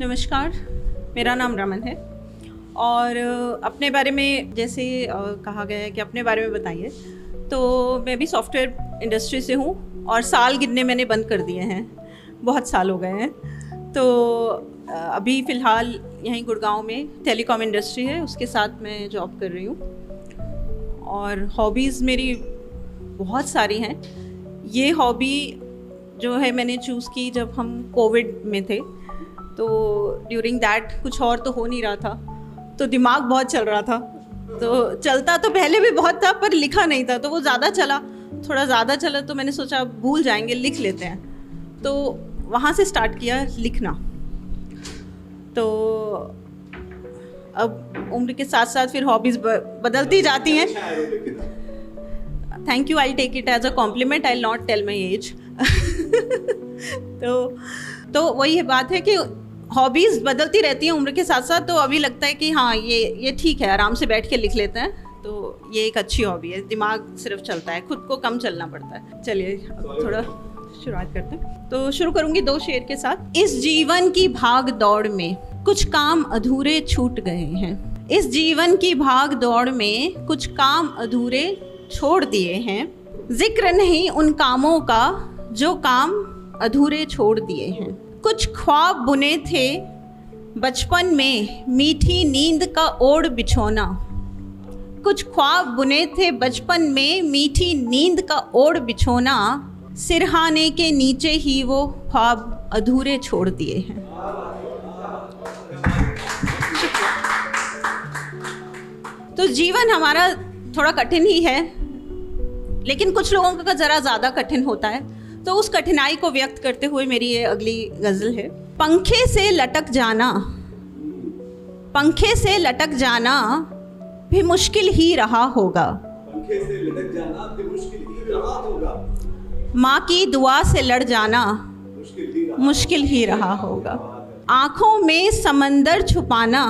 नमस्कार, मेरा नाम रमन है और अपने बारे में जैसे कहा गया है कि अपने बारे में बताइए, तो मैं भी सॉफ्टवेयर इंडस्ट्री से हूँ और साल गिनने मैंने बंद कर दिए हैं, बहुत साल हो गए हैं। तो अभी फ़िलहाल यहीं गुड़गांव में टेलीकॉम इंडस्ट्री है, उसके साथ मैं जॉब कर रही हूँ और हॉबीज़ मेरी बहुत सारी हैं। ये हॉबी जो है मैंने चूज़ की जब हम कोविड में थे, तो ड्यूरिंग दैट कुछ और तो हो नहीं रहा था, तो दिमाग बहुत चल रहा था। तो चलता तो पहले भी बहुत था पर लिखा नहीं था, तो वो ज़्यादा चला, थोड़ा ज़्यादा चला, तो मैंने सोचा भूल जाएंगे, लिख लेते हैं। तो वहाँ से स्टार्ट किया लिखना। तो अब उम्र के साथ साथ फिर हॉबीज़ बदलती जाती हैं। Thank you, I take it as a compliment, I not tell my age. तो वही बात है कि हॉबीज़ बदलती रहती हैं उम्र के साथ साथ। तो अभी लगता है कि हाँ ये ठीक है, आराम से बैठ के लिख लेते हैं, तो ये एक अच्छी हॉबी है। दिमाग सिर्फ चलता है, खुद को कम चलना पड़ता है। चलिए अब थोड़ा शुरुआत करते हैं। तो शुरू करूँगी 2 शेर के साथ। इस जीवन की भाग दौड़ में कुछ काम अधूरे छूट गए हैं। इस जीवन की भाग दौड़ में कुछ काम अधूरे छोड़ दिए हैं। जिक्र नहीं उन कामों का जो काम अधूरे छोड़ दिए हैं। कुछ ख्वाब बुने थे बचपन में मीठी नींद का ओढ़ बिछोना। कुछ ख्वाब बुने थे बचपन में मीठी नींद का ओढ़ बिछोना। सिरहाने के नीचे ही वो ख्वाब अधूरे छोड़ दिए हैं। तो जीवन हमारा थोड़ा कठिन ही है, लेकिन कुछ लोगों का ज़रा ज़्यादा कठिन होता है। तो उस कठिनाई को व्यक्त करते हुए मेरी ये अगली गज़ल है। पंखे से लटक जाना, पंखे से लटक जाना भी मुश्किल ही रहा होगा। पंखे से लटक जाना भी मुश्किल ही रहा होगा। माँ की दुआ से लड़ जाना मुश्किल ही रहा होगा। आँखों में समंदर छुपाना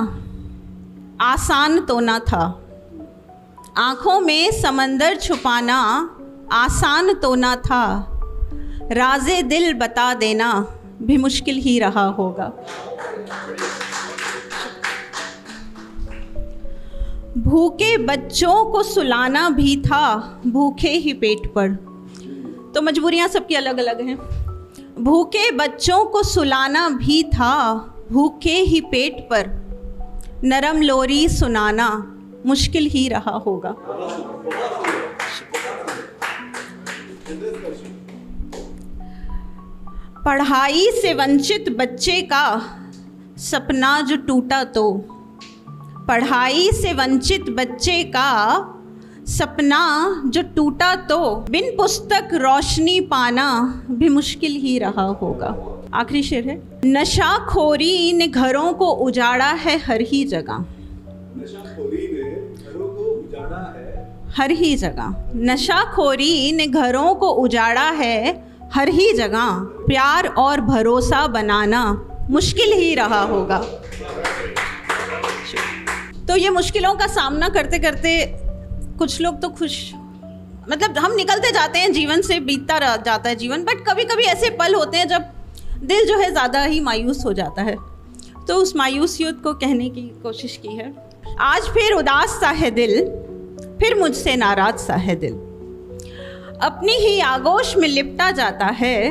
आसान तो ना था। आँखों में समंदर छुपाना आसान तो ना था। राज़े दिल बता देना भी मुश्किल ही रहा होगा। भूखे बच्चों को सुलाना भी था भूखे ही पेट पर। तो मजबूरियां सबकी अलग अलग हैं। भूखे बच्चों को सुलाना भी था भूखे ही पेट पर। नरम लोरी सुनाना मुश्किल ही रहा होगा। पढ़ाई से वंचित बच्चे का सपना जो टूटा तो। पढ़ाई से वंचित बच्चे का सपना जो टूटा तो। बिन पुस्तक रोशनी पाना भी मुश्किल ही रहा होगा। आखिरी शेर है। नशाखोरी ने घरों को उजाड़ा है हर ही जगह। नशाखोरी ने घरों को उजाड़ा है हर ही जगह। नशाखोरी ने घरों को उजाड़ा है हर ही जगह। प्यार और भरोसा बनाना मुश्किल ही रहा होगा। तो ये मुश्किलों का सामना करते करते कुछ लोग तो खुश, मतलब हम निकलते जाते हैं, जीवन से बीतता जाता है जीवन। बट कभी कभी ऐसे पल होते हैं जब दिल जो है ज़्यादा ही मायूस हो जाता है। तो उस मायूसियत को कहने की कोशिश की है। आज फिर उदास सा है दिल, फिर मुझसे नाराज सा है दिल। अपनी ही आगोश में लिपटा जाता है,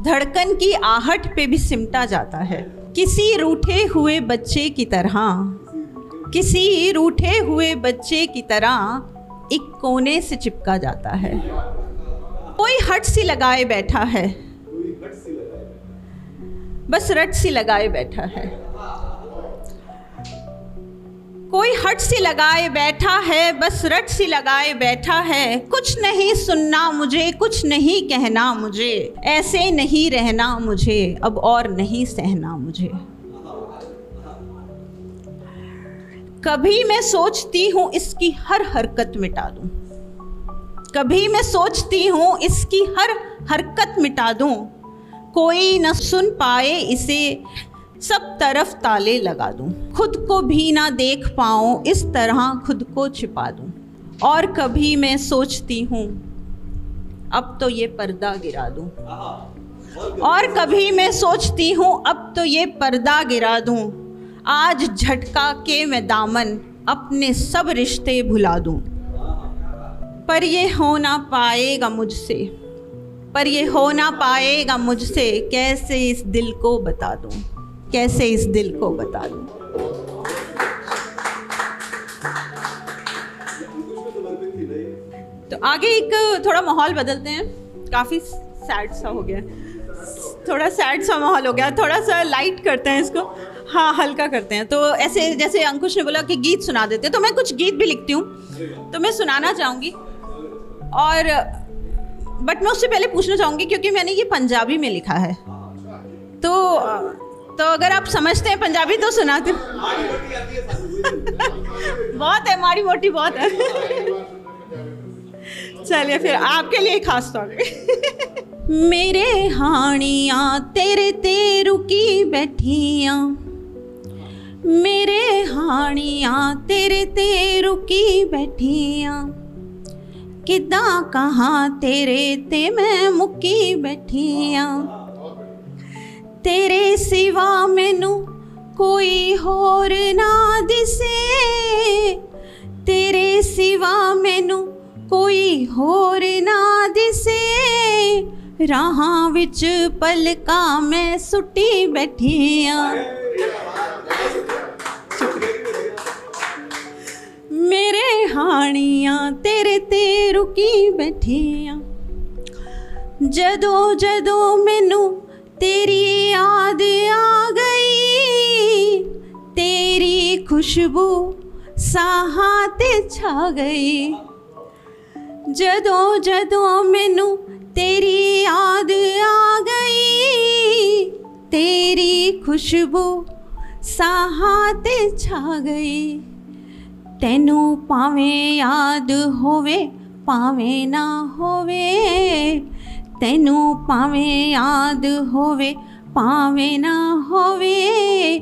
धड़कन की आहट पे भी सिमटा जाता है। किसी रूठे हुए बच्चे की तरह, किसी रूठे हुए बच्चे की तरह एक कोने से चिपका जाता है। कोई हट सी लगाए बैठा है, बस रट सी लगाए बैठा है। कोई हट सी लगाए बैठा है, बस रट सी लगाए बैठा है। कुछ नहीं सुनना मुझे, कुछ नहीं कहना मुझे। ऐसे नहीं रहना मुझे, अब और नहीं सहना मुझे। कभी मैं सोचती हूँ इसकी हर हरकत मिटा दूँ। कभी मैं सोचती हूँ इसकी हर हरकत मिटा दूँ। कोई न सुन पाए इसे, सब तरफ ताले लगा दूं। खुद को भी ना देख पाऊं, इस तरह खुद को छिपा दूं। और कभी मैं सोचती हूँ अब तो ये पर्दा गिरा दूं। और कभी मैं सोचती हूँ अब तो ये पर्दा गिरा दूँ, आज झटका के मैं दामन अपने सब रिश्ते भुला दूँ। पर ये हो ना पाएगा मुझसे, पर ये हो ना पाएगा मुझसे, कैसे इस दिल को बता दूँ, कैसे इस दिल को बता दूँ। तो आगे एक थोड़ा माहौल बदलते हैं, काफ़ी सैड सा हो गया, थोड़ा सैड सा माहौल हो गया, थोड़ा सा लाइट करते हैं इसको, हाँ हल्का करते हैं। तो ऐसे जैसे अंकुश ने बोला कि गीत सुना देते हैं, तो मैं कुछ गीत भी लिखती हूँ, तो मैं सुनाना चाहूँगी। और बट मैं उससे पहले पूछना चाहूँगी, क्योंकि मैंने ये पंजाबी में लिखा है, तो अगर आप समझते हैं पंजाबी तो सुनाते। बहुत है, माड़ी मोटी बहुत है। चलिए फिर आपके लिए खास तौर पे। मेरे हानियाँ तेरे ते रुकी बैठियाँ, मेरे हानियाँ तेरे ते रुकी बैठियाँ, किदां कहाँ तेरे ते मैं मुक्की बैठियाँ। तेरे सिवा मैनू कोई होर ना दिसे, तेरे सिवा मैनू कोई होर ना दिसे, राहां विच पलकां मैं सुट्टी बैठियां। मेरे हानियां तेरे ते रुकी बैठियां, जदों जदों मैनू तेरी याद आ गई, तेरी खुशबू साहां ते छा गई। जदों जदों मैनू तेरी याद आ गई, तेरी खुशबू साहां ते छा गई। तैनू भावें याद होवे भावें ना होवे, तैनू भावें याद होवे भावें ना होवे,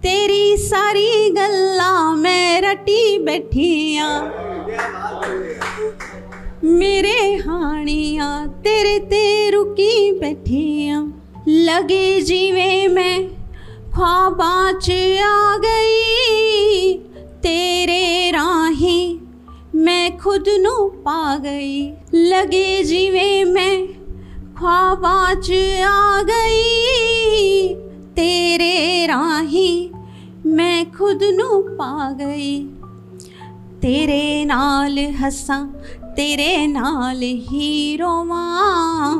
तेरी सारी गल्लां मैं रटी बैठियां। मेरे हानियाँ तेरे ते रुकी बैठियाँ, लगे जिवें मैं ख्वाबां च आ गई, तेरे राही मैं खुद नू पा गई। लगे जिवें मैं ख्वाबां च आ गई, तेरे राही मैं खुद नू पा गई। तेरे नाल हसां तेरे नाल ही रोवां,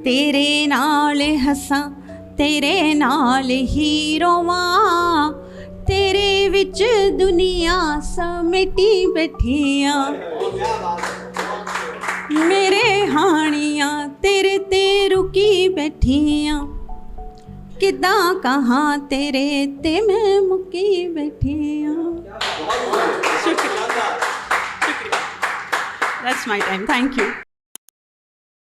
तेरे नाल हसां तेरे नाल ही रोवां, तेरे विच दुनिया समेटी बैठियां। मेरे हानियाँ तेरे ते रुकी बैठियां, किदां कहाँ तेरे ते मैं मुकी बैठियां। That's my time. Thank you.